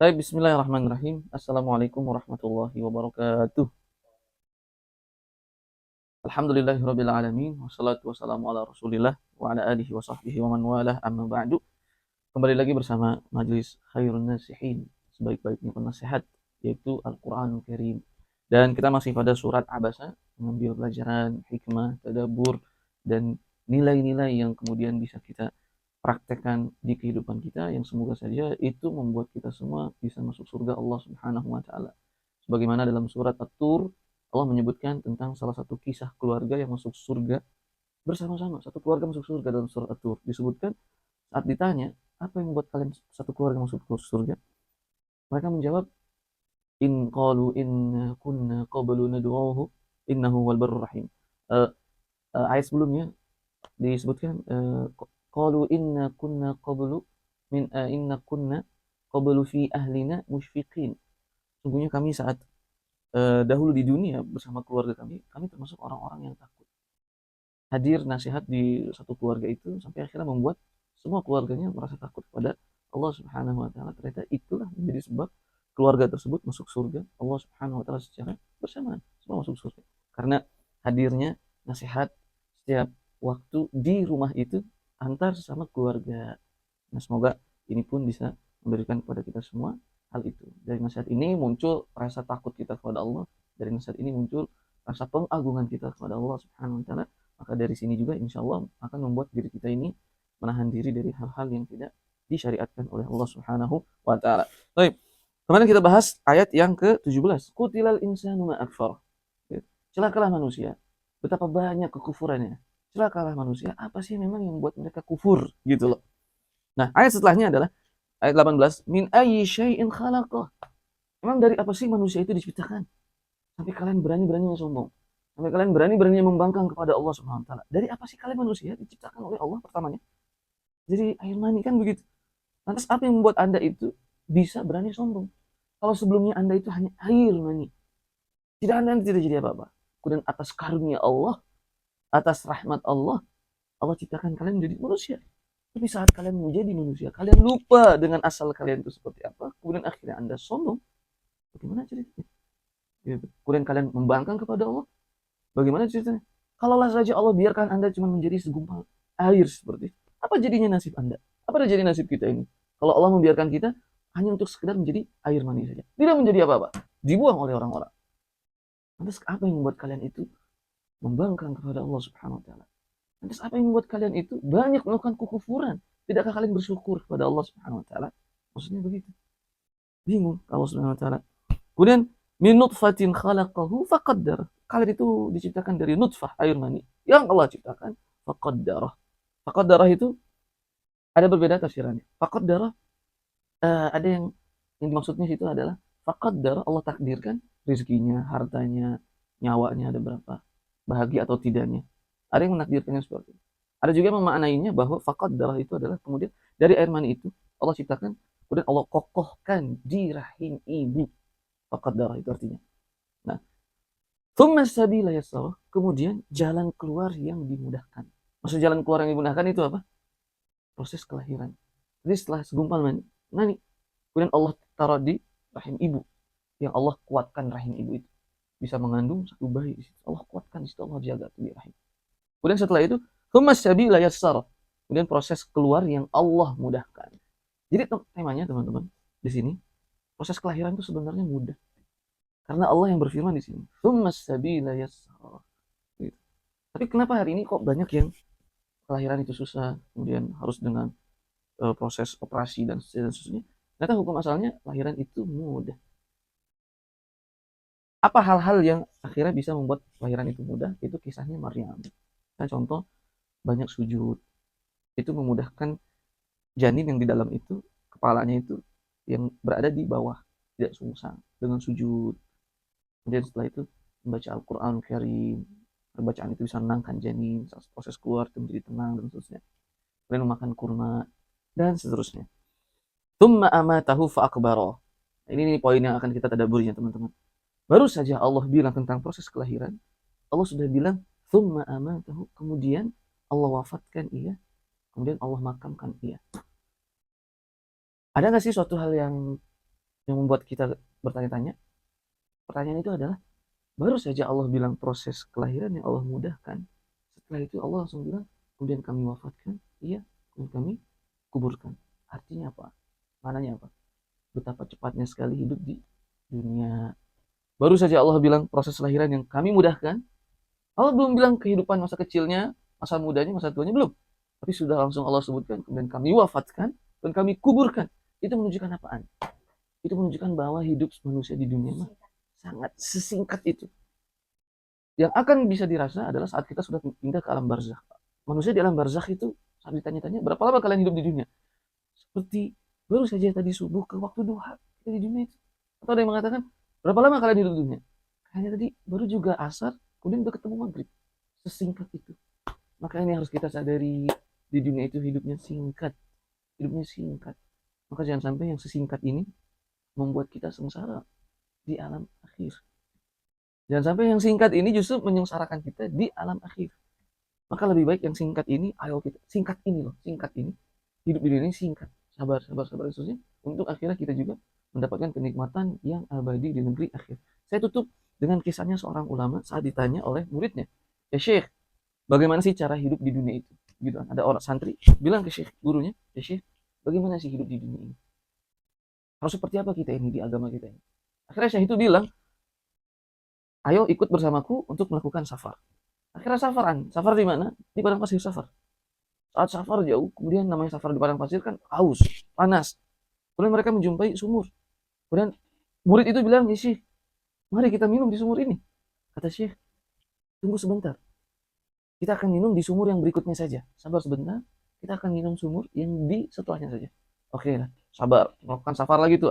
Baik, bismillahirrahmanirrahim. Assalamualaikum warahmatullahi wabarakatuh. Alhamdulillahirabbil alamin wassalatu wassalamu ala Rasulillah wa ala alihi wa sahbihi wa man walah amma ba'du. Kembali lagi bersama Majelis Khairun Nasihin, sebaik-baiknya penasehat, yaitu Al-Qur'anul Karim. Dan kita masih pada surat Abasa, mengambil pelajaran, hikmah, tadabbur, dan nilai-nilai yang kemudian bisa kita praktekkan di kehidupan kita, yang semoga saja itu membuat kita semua bisa masuk surga Allah Subhanahu wa taala. Sebagaimana dalam surat At-Tur, Allah menyebutkan tentang salah satu kisah keluarga yang masuk surga bersama-sama. Satu keluarga masuk surga dalam surat At-Tur. Disebutkan saat ditanya, apa yang membuat kalian satu keluarga masuk surga? Mereka menjawab, in qalu inna kunna qablu nad'uhu innahu wal barur rahim. Eh, ayat sebelumnya disebutkan, qalu inna kunna qablu inna kunna qablu fi ahlina musyfiqin. Sungguhnya kami saat dahulu di dunia bersama keluarga kami termasuk orang-orang yang takut. Hadir nasihat di satu keluarga itu sampai akhirnya membuat semua keluarganya merasa takut kepada Allah Subhanahu wa taala. Ternyata itulah menjadi sebab keluarga tersebut masuk surga Allah Subhanahu wa taala secara bersamaan. Semua masuk surga. Karena hadirnya nasihat setiap waktu di rumah itu antar sesama keluarga. Nah, semoga ini pun bisa memberikan kepada kita semua hal itu. Dari nasihat ini muncul rasa takut kita kepada Allah. Dari nasihat ini muncul rasa pengagungan kita kepada Allah Subhanahu wa taala. Maka dari sini juga insya Allah akan membuat diri kita ini menahan diri dari hal-hal yang tidak disyariatkan oleh Allah Subhanahu wa taala. Baik. Kemarin kita bahas ayat yang ke-17. Qutilal insanu ma akfar. Celakalah manusia. Betapa banyak kekufurannya. Celakalah manusia. Apa sih memang yang membuat mereka kufur gitu loh. Nah, ayat setelahnya adalah ayat 18. Min ayyi syai'in khalaqah. Memang dari apa sih manusia itu diciptakan? Sampai kalian berani-beraninya sombong. Sampai kalian berani-beraninya membangkang kepada Allah Subhanahu wa taala. Dari apa sih kalian manusia diciptakan oleh Allah pertamanya? Jadi air mani kan begitu. Lantas apa yang membuat Anda itu bisa berani sombong? Kalau sebelumnya Anda itu hanya air mani. Tidak Anda tidak jadi apa-apa. Kemudian atas karunia Allah, atas rahmat Allah, Allah ciptakan kalian menjadi manusia. Tapi saat kalian menjadi manusia, kalian lupa dengan asal kalian itu seperti apa. Kemudian akhirnya Anda sombong. Bagaimana ceritanya? Gitu. Kemudian kalian membangkang kepada Allah. Bagaimana ceritanya? Kalaulah saja Allah biarkan Anda cuma menjadi segumpal air seperti itu. Apa jadinya nasib Anda? Apa jadi nasib kita ini? Kalau Allah membiarkan kita hanya untuk sekedar menjadi air mani saja. Tidak menjadi apa-apa. Dibuang oleh orang-orang. Lantas apa yang membuat kalian itu membangkang kepada Allah Subhanahu wa taala? Lantas apa yang membuat kalian itu banyak melakukan kekufuran? Tidakkah kalian bersyukur kepada Allah Subhanahu wa taala? Maksudnya begitu. Bingung Allah Subhanahu wa taala. Kemudian min nutfatin khalaqahu faqaddar. Kalian itu diciptakan dari nutfah, air mani yang Allah ciptakan, faqaddarah. Faqaddarah itu ada berbeda tafsirannya. Faqaddarah ada yang dimaksudnya situ adalah faqaddarah, Allah takdirkan rezekinya, hartanya, nyawanya ada berapa, bahagia atau tidaknya. Ada yang menakdirkannya seperti itu. Ada juga yang memaknainya bahwa faqaddarah itu adalah kemudian dari air mani itu Allah ciptakan, kemudian Allah kokohkan di rahim ibu. Faqaddarah itu artinya. Nah, tsumma sabila yassarah, kemudian jalan keluar yang dimudahkan. Maksud jalan keluar yang dimudahkan itu apa? Proses kelahiran. Jadi setelah segumpal mani, kemudian Allah taruh di rahim ibu, yang Allah kuatkan rahim ibu itu bisa mengandung satu bayi di situ. Allah kuatkan di situ, Allah jaga di rahim. Kemudian setelah itu, tsumma sabila yassarah, kemudian proses keluar yang Allah mudahkan. Jadi temanya teman-teman di sini proses kelahiran itu sebenarnya mudah. Karena Allah yang berfirman di sini, tsumma sabila yassarah. Gitu. Tapi kenapa hari ini kok banyak yang kelahiran itu susah, kemudian harus dengan proses operasi dan seterusnya. Ternyata hukum asalnya kelahiran itu mudah. Apa hal-hal yang akhirnya bisa membuat kelahiran itu mudah? Itu kisahnya Maryam. Nah, contoh banyak sujud. Itu memudahkan janin yang di dalam itu, kepalanya itu yang berada di bawah, tidak sungsang dengan sujud. Kemudian setelah itu membaca Al-Quran Karim. Perbacaan itu bisa menenangkan janin, proses keluar itu menjadi tenang dan seterusnya. Kemudian memakan kurma dan seterusnya. Tsumma amatahu fa'akbaro. Ini poin yang akan kita tadabburinya teman-teman. Baru saja Allah bilang tentang proses kelahiran, Allah sudah bilang tsumma amatahu, kemudian Allah wafatkan ia, kemudian Allah makamkan ia. Ada nggak sih suatu hal yang yang membuat kita bertanya-tanya. Pertanyaan itu adalah, baru saja Allah bilang proses kelahiran yang Allah mudahkan. Setelah itu Allah langsung bilang, kemudian kami wafatkan, iya, kemudian kami kuburkan. Artinya apa? Mananya apa? Betapa cepatnya sekali hidup di dunia. Baru saja Allah bilang proses kelahiran yang kami mudahkan. Allah belum bilang kehidupan masa kecilnya, masa mudanya, masa tuanya, belum. Tapi sudah langsung Allah sebutkan, kemudian kami wafatkan, dan kami kuburkan. Itu menunjukkan apaan? Itu menunjukkan bahwa hidup manusia di dunia mah sangat sesingkat itu. Yang akan bisa dirasa adalah saat kita sudah pindah ke alam barzakh. Manusia di alam barzakh itu saat ditanya-tanya, berapa lama kalian hidup di dunia? Seperti baru saja tadi subuh ke waktu duha kita di dunia itu. Atau ada yang mengatakan, berapa lama kalian hidup di dunia? Kayaknya tadi baru juga asar, kemudian udah ketemu maghrib. Sesingkat itu. Maka ini harus kita sadari, di dunia itu hidupnya singkat. Hidupnya singkat. Maka jangan sampai yang sesingkat ini membuat kita sengsara di alam akhir. Jangan sampai yang singkat ini justru menyengsarakan kita di alam akhir. Maka lebih baik yang singkat ini, ayo kita singkat ini loh, singkat ini. Hidup di dunia ini singkat, sabar, sabar, sabar, khususnya untuk akhirnya kita juga mendapatkan kenikmatan yang abadi di negeri akhir. Saya tutup dengan kisahnya seorang ulama saat ditanya oleh muridnya, ya Syekh, bagaimana sih cara hidup di dunia itu? Gitu, ada orang santri bilang ke Syekh gurunya, ya Syekh, bagaimana sih hidup di dunia ini? Harus seperti apa kita ini di agama kita ini? Akhirnya Syekh itu bilang, ayo ikut bersamaku untuk melakukan safar. Akhirnya safaran. Safar di mana? Di padang pasir safar. Saat safar jauh, kemudian namanya safar di padang pasir kan haus, panas. Kemudian mereka menjumpai sumur. Kemudian murid itu bilang, ya Syekh, mari kita minum di sumur ini. Kata Syekh, tunggu sebentar. Kita akan minum di sumur yang berikutnya saja. Sabar sebentar, kita akan minum sumur yang di setelahnya saja. Oke lah, sabar. Melakukan safar lagi tuh.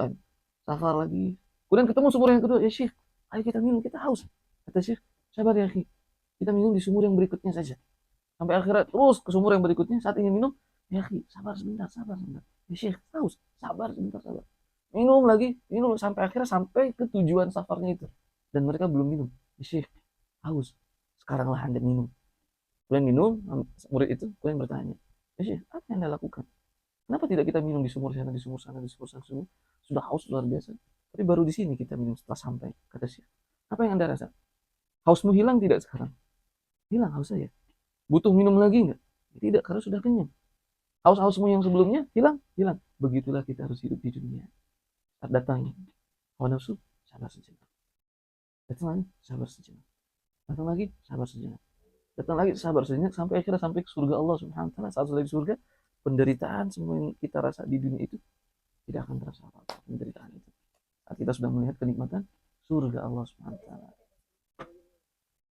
Safar lagi. Kemudian ketemu sumur yang kedua, ya Syekh, ayo kita minum, kita haus. Kata Syekh, sabar ya Syekh, kita minum di sumur yang berikutnya saja. Sampai akhirnya terus ke sumur yang berikutnya, saat ingin minum, ya Syekh, sabar sebentar, sabar sebentar. Ya Syekh, haus, sabar sebentar, sabar. Minum lagi, minum sampai akhirnya sampai ke tujuan safarnya itu. Dan mereka belum minum. Ya Syekh, haus. Sekaranglah Anda minum. Kemudian minum, murid itu kemudian bertanya, ya Syekh, apa yang Anda lakukan? Kenapa tidak kita minum di sumur sana, di sumur sana, di sumur sana, sumur? Sudah haus luar biasa. Tapi baru di sini kita minum setelah sampai, kata Syekh. Apa yang Anda rasa? Hausmu hilang tidak sekarang? Hilang haus saya. Butuh minum lagi enggak? Tidak, karena sudah kenyang. Haus-hausmu yang sebelumnya hilang? Hilang. Begitulah kita harus hidup di dunia. Saat datang hawa nafsu, sabar sejenak. Datang lagi, sabar sejenak. Datang lagi, sabar sejenak. Datang lagi, sabar sejenak, sampai akhirnya sampai ke surga Allah Subhanahu wa taala. Saat sudah di surga, penderitaan semua yang kita rasa di dunia itu tidak akan terasa apa-apa penderitaan itu. Saat kita sudah melihat kenikmatan surga Allah Subhanahu wa taala.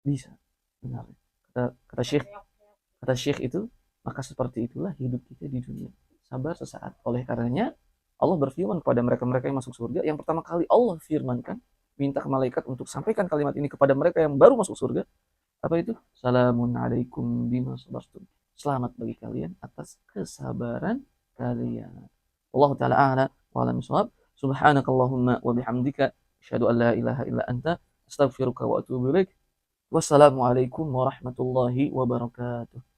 Bisa, benar. Kata Syekh itu, maka seperti itulah hidup kita di dunia. Sabar sesaat. Oleh karenanya Allah berfirman kepada mereka-mereka yang masuk surga. Yang pertama kali Allah firmankan, minta ke malaikat untuk sampaikan kalimat ini kepada mereka yang baru masuk surga. Apa itu? Salamun alaikum bima sabartum. Selamat bagi kalian atas kesabaran kalian. Allah taala a'la wa a'lam bishawab. Subhanakallahumma wa bihamdika asyhadu an la ilaha illa anta astaghfiruka wa atubu ilaik. Wassalamualaikum warahmatullahi wabarakatuh.